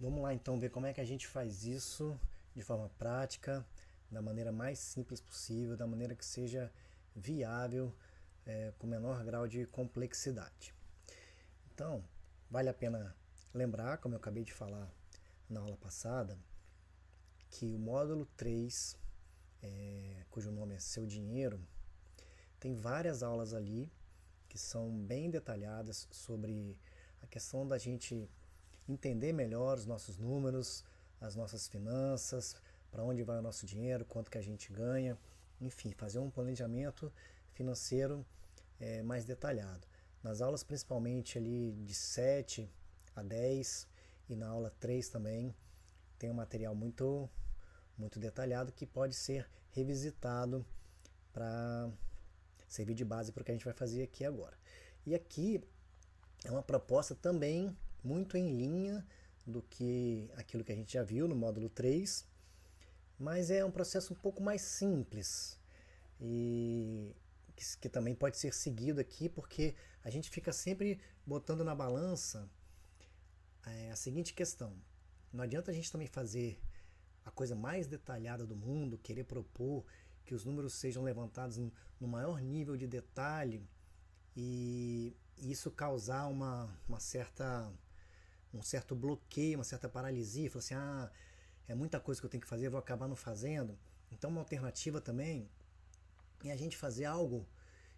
Vamos lá então ver como é que a gente faz isso de forma prática, da maneira mais simples possível, da maneira que seja viável, com o menor grau de complexidade. Então, vale a pena lembrar, como eu acabei de falar na aula passada, que o módulo 3, cujo nome é Seu Dinheiro, tem várias aulas ali que são bem detalhadas sobre a questão da gente entender melhor os nossos números, as nossas finanças, para onde vai o nosso dinheiro, quanto que a gente ganha, enfim, fazer um planejamento financeiro mais detalhado. Nas aulas principalmente ali de 7 a 10 e na aula 3 também tem um material muito detalhado que pode ser revisitado para servir de base para o que a gente vai fazer aqui agora. E aqui é uma proposta também muito em linha do que aquilo que a gente já viu no módulo 3, mas é um processo um pouco mais simples e que também pode ser seguido aqui, porque a gente fica sempre botando na balança a seguinte questão. Não adianta a gente também fazer a coisa mais detalhada do mundo, querer propor que os números sejam levantados no maior nível de detalhe e isso causar uma certa, um certo bloqueio, uma certa paralisia, falar assim, é muita coisa que eu tenho que fazer, eu vou acabar não fazendo. Então uma alternativa também é a gente fazer algo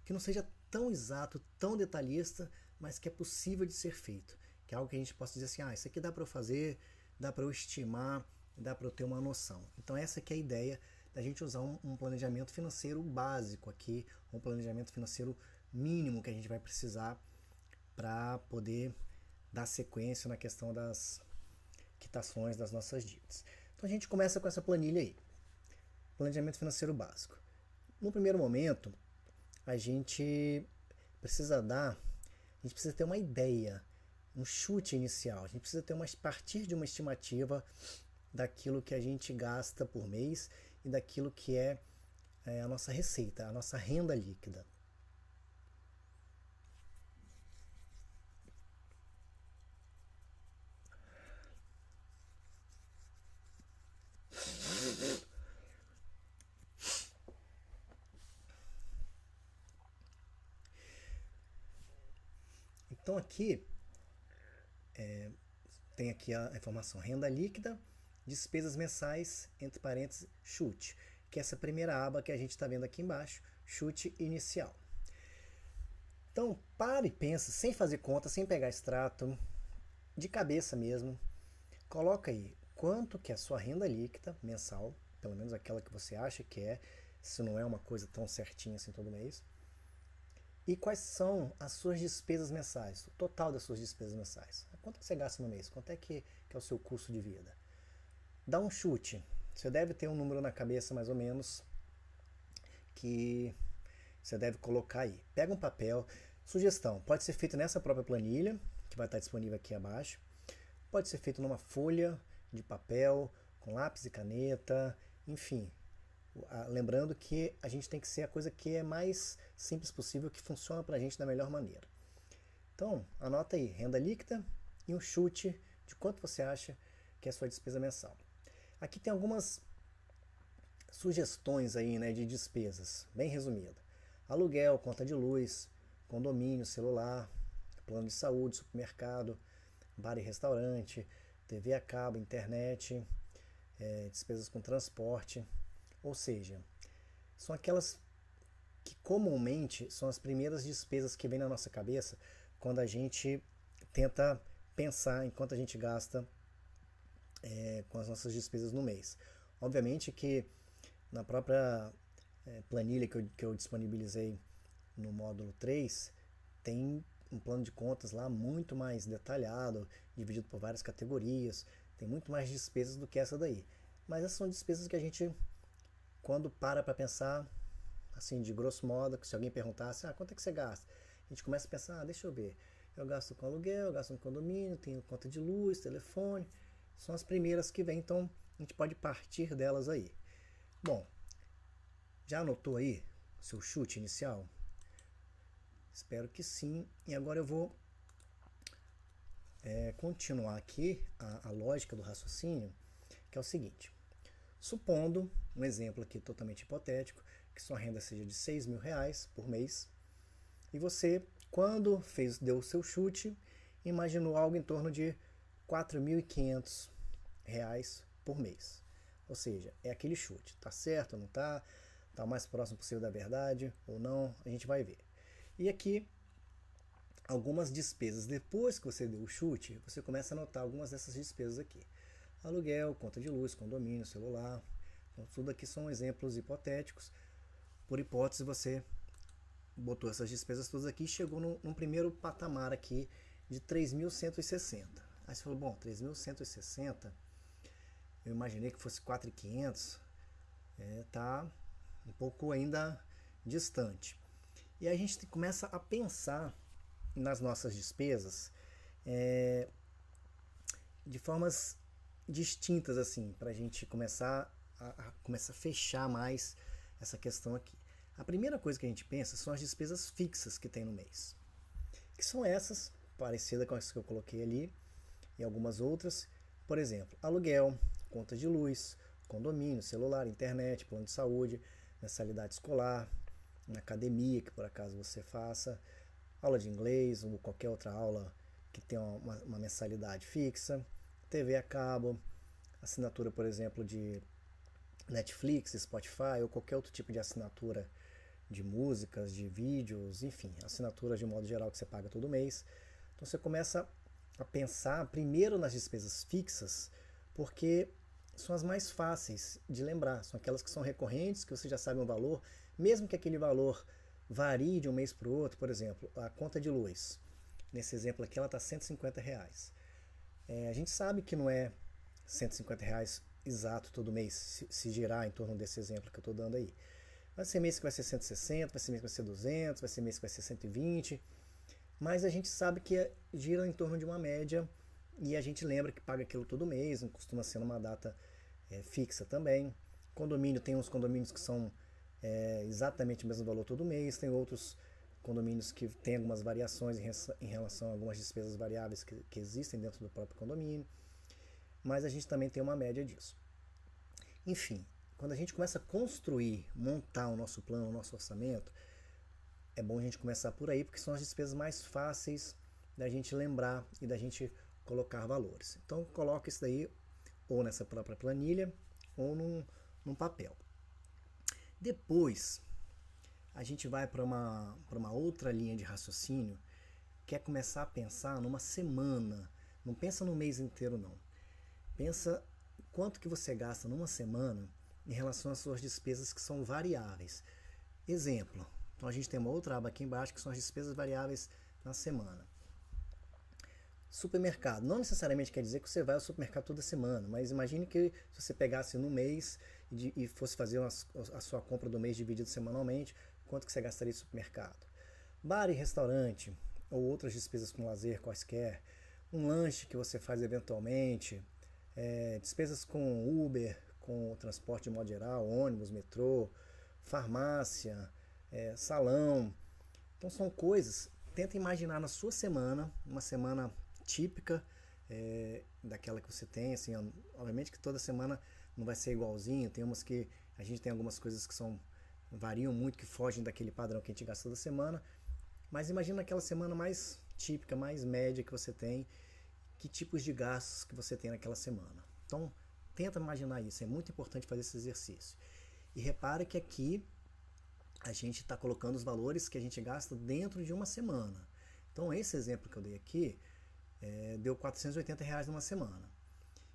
que não seja tão exato, tão detalhista, mas que é possível de ser feito. Que é algo que a gente possa dizer assim, isso aqui dá para eu fazer, dá para eu estimar, dá para eu ter uma noção. Então essa que é a ideia da gente usar um planejamento financeiro básico aqui, um planejamento financeiro mínimo que a gente vai precisar para poder dar sequência na questão das quitações das nossas dívidas. Então a gente começa com essa planilha aí, planejamento financeiro básico. No primeiro momento, a gente precisa ter uma ideia, um chute inicial. A gente precisa ter partir de uma estimativa daquilo que a gente gasta por mês e daquilo que é a nossa receita, a nossa renda líquida. Então aqui tem aqui a informação renda líquida, despesas mensais, entre parênteses, chute, que é essa primeira aba que a gente está vendo aqui embaixo, chute inicial. Então, para e pensa, sem fazer conta, sem pegar extrato, de cabeça mesmo, coloca aí quanto que é a sua renda líquida mensal, pelo menos aquela que você acha que é, se não é uma coisa tão certinha assim todo mês, e quais são as suas despesas mensais, o total das suas despesas mensais. Quanto que você gasta no mês? Quanto é que é o seu custo de vida? Dá um chute. Você deve ter um número na cabeça mais ou menos que você deve colocar aí. Pega um papel. Sugestão, pode ser feito nessa própria planilha, que vai estar disponível aqui abaixo. Pode ser feito numa folha de papel, com lápis e caneta, enfim. Lembrando que a gente tem que ser a coisa que é mais simples possível, que funciona para a gente da melhor maneira. Então, anota aí, renda líquida e um chute de quanto você acha que é a sua despesa mensal. Aqui tem algumas sugestões aí, né, de despesas, bem resumida. Aluguel, conta de luz, condomínio, celular, plano de saúde, supermercado, bar e restaurante, TV a cabo, internet, despesas com transporte. Ou seja, são aquelas que comumente são as primeiras despesas que vêm na nossa cabeça quando a gente tenta pensar em quanto a gente gasta com as nossas despesas no mês. Obviamente que na própria planilha que eu disponibilizei no módulo 3, tem um plano de contas lá muito mais detalhado, dividido por várias categorias, tem muito mais despesas do que essa daí. Mas essas são despesas que a gente, quando para pensar, assim, de grosso modo, que se alguém perguntasse, quanto é que você gasta? A gente começa a pensar, deixa eu ver, eu gasto com aluguel, eu gasto com condomínio, tenho conta de luz, telefone, são as primeiras que vêm, então a gente pode partir delas aí. Bom, já anotou aí o seu chute inicial? Espero que sim. E agora eu vou continuar aqui a lógica do raciocínio, que é o seguinte. Supondo, um exemplo aqui totalmente hipotético, que sua renda seja de R$ 6.000 por mês, e você, quando deu o seu chute, imaginou algo em torno de R$ 4.500 por mês. Ou seja, é aquele chute. Tá certo ou não tá? Tá o mais próximo possível da verdade ou não? A gente vai ver. E aqui, algumas despesas. Depois que você deu o chute, você começa a notar algumas dessas despesas aqui. Aluguel, conta de luz, condomínio, celular. Então, tudo aqui são exemplos hipotéticos. Por hipótese, você botou essas despesas todas aqui e chegou num primeiro patamar aqui de 3.160. Aí você falou, bom, 3.160, eu imaginei que fosse 4.500, tá um pouco ainda distante. E aí a gente começa a pensar nas nossas despesas de formas distintas, assim, para a gente começar a fechar mais essa questão aqui. A primeira coisa que a gente pensa são as despesas fixas que tem no mês, que são essas, parecidas com as que eu coloquei ali, e algumas outras. Por exemplo, aluguel, conta de luz, condomínio, celular, internet, plano de saúde, mensalidade escolar, na academia que por acaso você faça, aula de inglês ou qualquer outra aula que tenha uma mensalidade fixa, TV a cabo, assinatura, por exemplo, de Netflix, Spotify ou qualquer outro tipo de assinatura de músicas, de vídeos, enfim, assinaturas de modo geral que você paga todo mês. Então você começa a pensar primeiro nas despesas fixas, porque são as mais fáceis de lembrar, são aquelas que são recorrentes, que você já sabe um valor, mesmo que aquele valor varie de um mês para o outro. Por exemplo, a conta de luz, nesse exemplo aqui ela está R$ 150. A gente sabe que não é R$ 150 exato todo mês, se girar em torno desse exemplo que eu estou dando aí. Vai ser mês que vai ser 160, vai ser mês que vai ser 200, vai ser mês que vai ser 120, mas a gente sabe que gira em torno de uma média e a gente lembra que paga aquilo todo mês, não costuma ser numa data fixa também. Condomínio, tem uns condomínios que são exatamente o mesmo valor todo mês, tem outros condomínios que têm algumas variações em relação a algumas despesas variáveis que existem dentro do próprio condomínio, mas a gente também tem uma média disso. Enfim, quando a gente começa a construir, montar o nosso plano, o nosso orçamento, é bom a gente começar por aí, porque são as despesas mais fáceis da gente lembrar e da gente colocar valores. Então, coloca isso daí ou nessa própria planilha ou num papel. Depois, a gente vai para uma outra linha de raciocínio, que é começar a pensar numa semana. Não pensa no mês inteiro, não. Pensa quanto que você gasta numa semana em relação às suas despesas que são variáveis. Exemplo, então a gente tem uma outra aba aqui embaixo que são as despesas variáveis na semana. Supermercado, não necessariamente quer dizer que você vai ao supermercado toda semana, mas imagine que se você pegasse no mês e fosse fazer a sua compra do mês dividido semanalmente, quanto que você gastaria de supermercado. Bar e restaurante, ou outras despesas com lazer quaisquer, um lanche que você faz eventualmente, despesas com Uber, com transporte de modo geral, ônibus, metrô, farmácia, salão. Então são coisas, tenta imaginar na sua semana, uma semana típica daquela que você tem, assim, obviamente que toda semana não vai ser igualzinho, tem umas que a gente tem algumas coisas que variam muito, que fogem daquele padrão que a gente gasta toda semana, mas imagina aquela semana mais típica, mais média que você tem, que tipos de gastos que você tem naquela semana. Então, tenta imaginar isso, é muito importante fazer esse exercício. E repare que aqui a gente está colocando os valores que a gente gasta dentro de uma semana. Então, esse exemplo que eu dei aqui deu R$ 480 numa semana.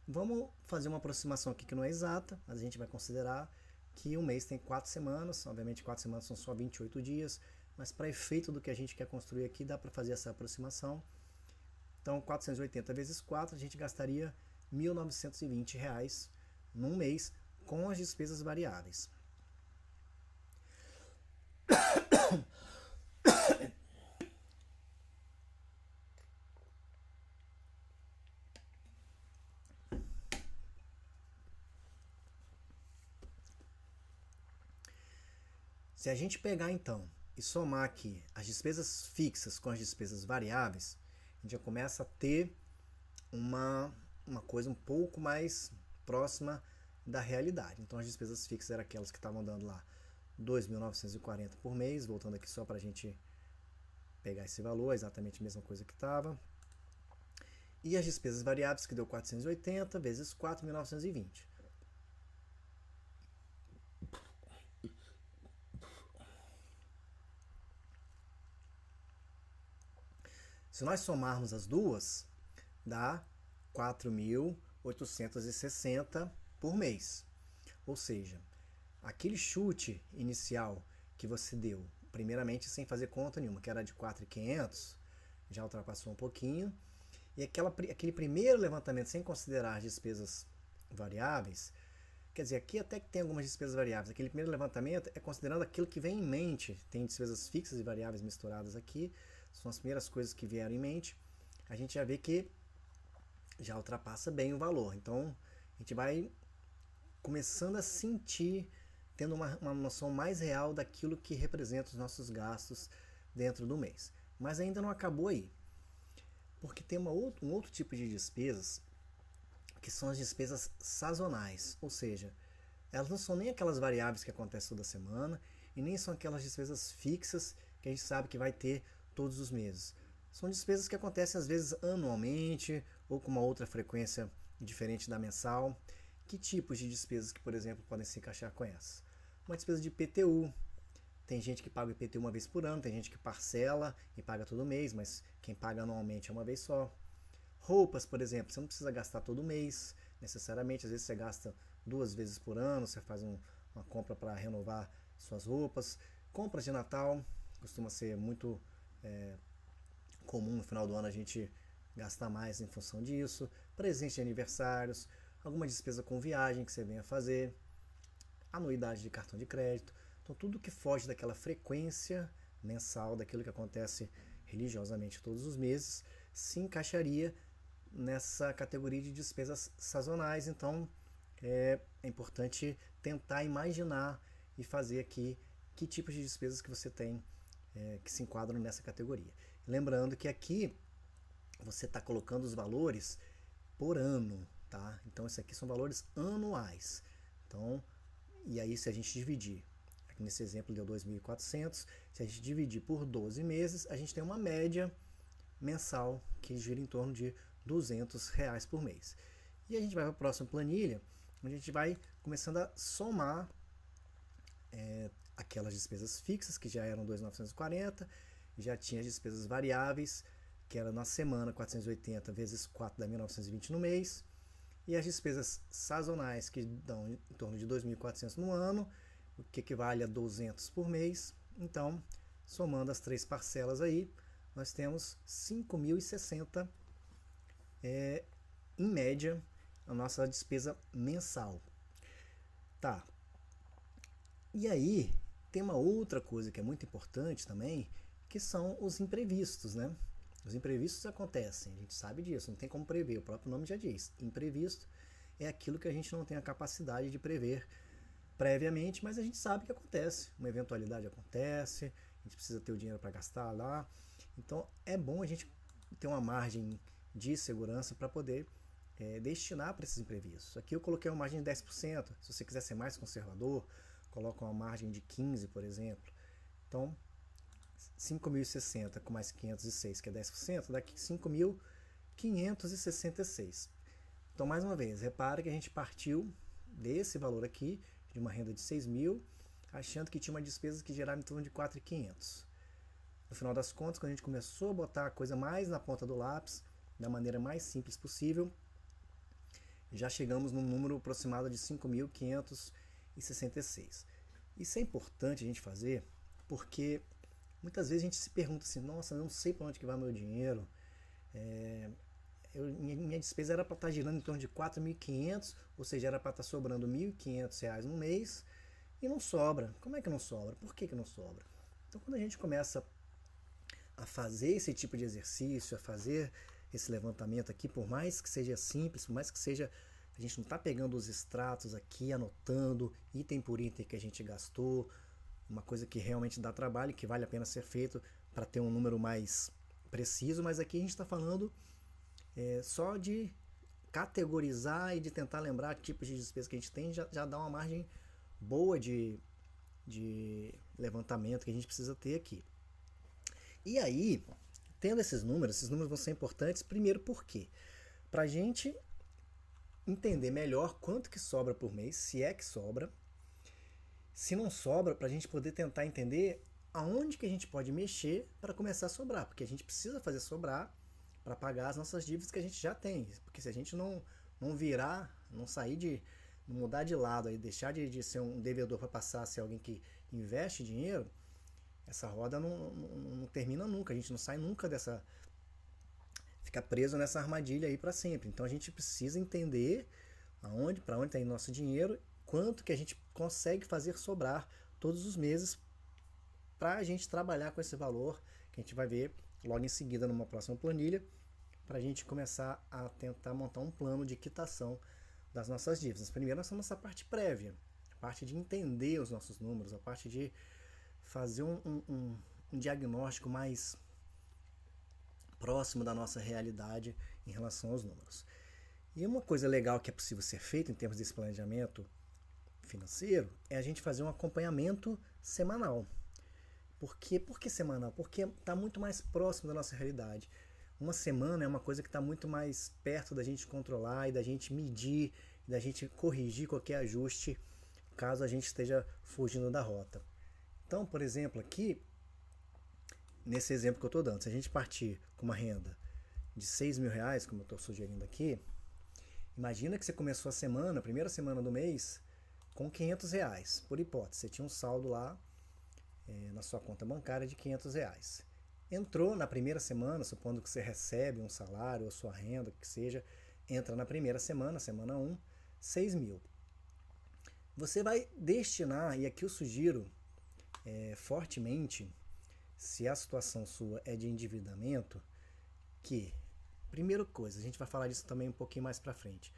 Vamos fazer uma aproximação aqui que não é exata, mas a gente vai considerar que um mês tem 4 semanas, obviamente 4 semanas são só 28 dias, mas para efeito do que a gente quer construir aqui, dá para fazer essa aproximação. Então, 480 vezes 4, a gente gastaria R$ 1.920 num mês com as despesas variáveis. Se a gente pegar então e somar aqui as despesas fixas com as despesas variáveis, a gente já começa a ter uma coisa um pouco mais próxima da realidade. Então as despesas fixas eram aquelas que estavam dando lá 2.940 por mês, voltando aqui só para a gente pegar esse valor, exatamente a mesma coisa que estava. E as despesas variáveis, que deu 480 vezes 4.920. Se nós somarmos as duas, dá 4.860 por mês. Ou seja, aquele chute inicial que você deu, primeiramente sem fazer conta nenhuma, que era de 4.500, já ultrapassou um pouquinho. E aquele primeiro levantamento sem considerar as despesas variáveis, quer dizer, aqui até que tem algumas despesas variáveis. Aquele primeiro levantamento é considerando aquilo que vem em mente. Tem despesas fixas e variáveis misturadas aqui. São as primeiras coisas que vieram em mente. A gente já vê que já ultrapassa bem o valor. Então, a gente vai começando a sentir, tendo uma noção mais real daquilo que representa os nossos gastos dentro do mês. Mas ainda não acabou aí. Porque tem um outro tipo de despesas, que são as despesas sazonais. Ou seja, elas não são nem aquelas variáveis que acontecem toda semana, e nem são aquelas despesas fixas que a gente sabe que vai ter todos os meses. São despesas que acontecem às vezes anualmente ou com uma outra frequência diferente da mensal. Que tipos de despesas que, por exemplo, podem se encaixar com essas? Uma despesa de IPTU. Tem gente que paga o IPTU uma vez por ano, tem gente que parcela e paga todo mês, mas quem paga anualmente é uma vez só. Roupas, por exemplo, você não precisa gastar todo mês, necessariamente. Às vezes você gasta 2 vezes por ano, você faz uma compra para renovar suas roupas. Compras de Natal, costuma ser muito comum no final do ano a gente gastar mais em função disso. Presente de aniversários, alguma despesa com viagem que você venha fazer, anuidade de cartão de crédito. Então tudo que foge daquela frequência mensal, daquilo que acontece religiosamente todos os meses, se encaixaria nessa categoria de despesas sazonais. Então é importante tentar imaginar e fazer aqui que tipos de despesas que você tem que se enquadram nessa categoria. Lembrando que aqui você está colocando os valores por ano, tá? Então isso aqui são valores anuais. Então, e aí se a gente dividir, aqui nesse exemplo deu 2.400, se a gente dividir por 12 meses, a gente tem uma média mensal que gira em torno de R$ 200 por mês. E a gente vai para a próxima planilha, onde a gente vai começando a somar aquelas despesas fixas, que já eram 2.940, já tinha as despesas variáveis, que era na semana 480 vezes 4 dá 1.920 no mês, e as despesas sazonais, que dão em torno de 2.400 no ano, o que equivale a 200 por mês. Então, somando as 3 parcelas aí, nós temos 5.060 em média a nossa despesa mensal. Tá. E aí, tem uma outra coisa que é muito importante também, que são os imprevistos, né? Os imprevistos acontecem, a gente sabe disso, não tem como prever, o próprio nome já diz. Imprevisto é aquilo que a gente não tem a capacidade de prever previamente, mas a gente sabe que acontece. Uma eventualidade acontece, a gente precisa ter o dinheiro para gastar lá. Então é bom a gente ter uma margem de segurança para poder destinar para esses imprevistos. Aqui eu coloquei uma margem de 10%, se você quiser ser mais conservador, coloca uma margem de 15%, por exemplo. Então, 5.060 com mais 506, que é 10%, dá 5.566. Então, mais uma vez, repara que a gente partiu desse valor aqui, de uma renda de 6.000, achando que tinha uma despesa que gerava em torno de 4.500. No final das contas, quando a gente começou a botar a coisa mais na ponta do lápis, da maneira mais simples possível, já chegamos num número aproximado de 5.566. Isso é importante a gente fazer, porque muitas vezes a gente se pergunta assim, nossa, eu não sei para onde que vai meu dinheiro, minha despesa era para estar girando em torno de 4.500, ou seja, era para estar sobrando R$ 1.500 no mês, e não sobra. Como é que não sobra? Por que não sobra? Então, quando a gente começa a fazer esse tipo de exercício, a fazer esse levantamento aqui, por mais que seja simples, por mais que seja, a gente não está pegando os extratos aqui, anotando item por item que a gente gastou, uma coisa que realmente dá trabalho, que vale a pena ser feito para ter um número mais preciso, mas aqui a gente está falando Só de categorizar e de tentar lembrar tipos de despesas que a gente tem já dá uma margem boa de levantamento que a gente precisa ter aqui. E aí, tendo esses números vão ser importantes, primeiro por quê? Para a gente entender melhor quanto que sobra por mês, se é que sobra. Se não sobra, para a gente poder tentar entender aonde que a gente pode mexer para começar a sobrar, porque a gente precisa fazer sobrar para pagar as nossas dívidas que a gente já tem, porque se a gente não virar, não sair de, não mudar de lado aí, deixar de ser um devedor para passar a ser alguém que investe dinheiro, essa roda não termina nunca, a gente não sai nunca dessa, fica preso nessa armadilha aí para sempre. Então a gente precisa entender para onde está indo nosso dinheiro, quanto que a gente consegue fazer sobrar todos os meses para a gente trabalhar com esse valor que a gente vai ver logo em seguida numa próxima planilha, para a gente começar a tentar montar um plano de quitação das nossas dívidas. Primeiro nós temos essa parte prévia, a parte de entender os nossos números, a parte de fazer um diagnóstico mais próximo da nossa realidade em relação aos números. E uma coisa legal que é possível ser feita em termos desse planejamento financeiro é a gente fazer um acompanhamento semanal. Por que semanal? Porque está muito mais próximo da nossa realidade. Uma semana é uma coisa que está muito mais perto da gente controlar e da gente medir, da gente corrigir qualquer ajuste caso a gente esteja fugindo da rota. Então, por exemplo, aqui, nesse exemplo que eu estou dando, se a gente partir com uma renda de 6 mil reais, como eu estou sugerindo aqui, imagina que você começou a semana, a primeira semana do mês, com 500 reais, por hipótese. Você tinha um saldo lá na sua conta bancária de 500 reais. Entrou na primeira semana, supondo que você recebe um salário ou sua renda, que seja, entra na primeira semana, semana 1, 6 mil. Você vai destinar, e aqui eu sugiro fortemente, se a situação sua é de endividamento, que, primeira coisa, a gente vai falar disso também um pouquinho mais pra frente.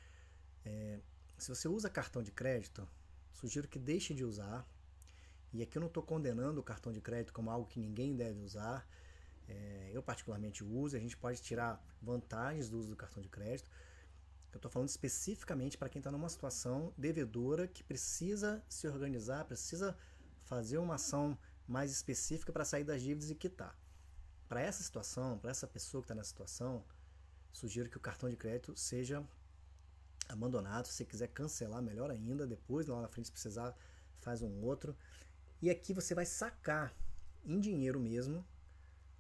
Se você usa cartão de crédito, sugiro que deixe de usar. E aqui eu não estou condenando o cartão de crédito como algo que ninguém deve usar. Eu particularmente uso, a gente pode tirar vantagens do uso do cartão de crédito. Eu estou falando especificamente para quem está numa situação devedora que precisa se organizar, precisa fazer uma ação mais específica para sair das dívidas e quitar. Para essa situação, para essa pessoa que está nessa situação, sugiro que o cartão de crédito seja abandonado. Se você quiser cancelar, melhor ainda. Depois, lá na frente, se precisar, faz um outro. E aqui você vai sacar em dinheiro mesmo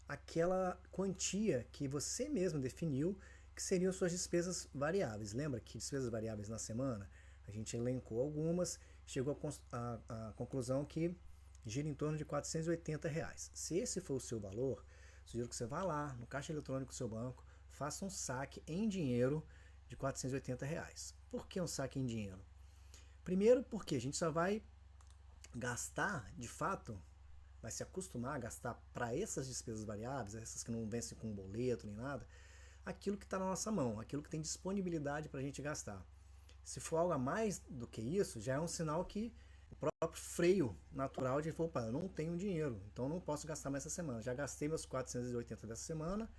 aquela quantia que você mesmo definiu que seriam suas despesas variáveis. Lembra que despesas variáveis na semana? A gente elencou algumas, chegou à conclusão que gira em torno de R$ 480. Se esse for o seu valor, sugiro que você vá lá no caixa eletrônico do seu banco, faça um saque em dinheiro de R$ 480. Por que um saque em dinheiro? Primeiro porque a gente só vai gastar, de fato, vai se acostumar a gastar para essas despesas variáveis, essas que não vencem com boleto nem nada, aquilo que está na nossa mão, aquilo que tem disponibilidade para a gente gastar. Se for algo a mais do que isso, já é um sinal que o próprio freio natural de falar, opa, eu não tenho dinheiro, então não posso gastar mais essa semana. Já gastei meus 480 dessa semana,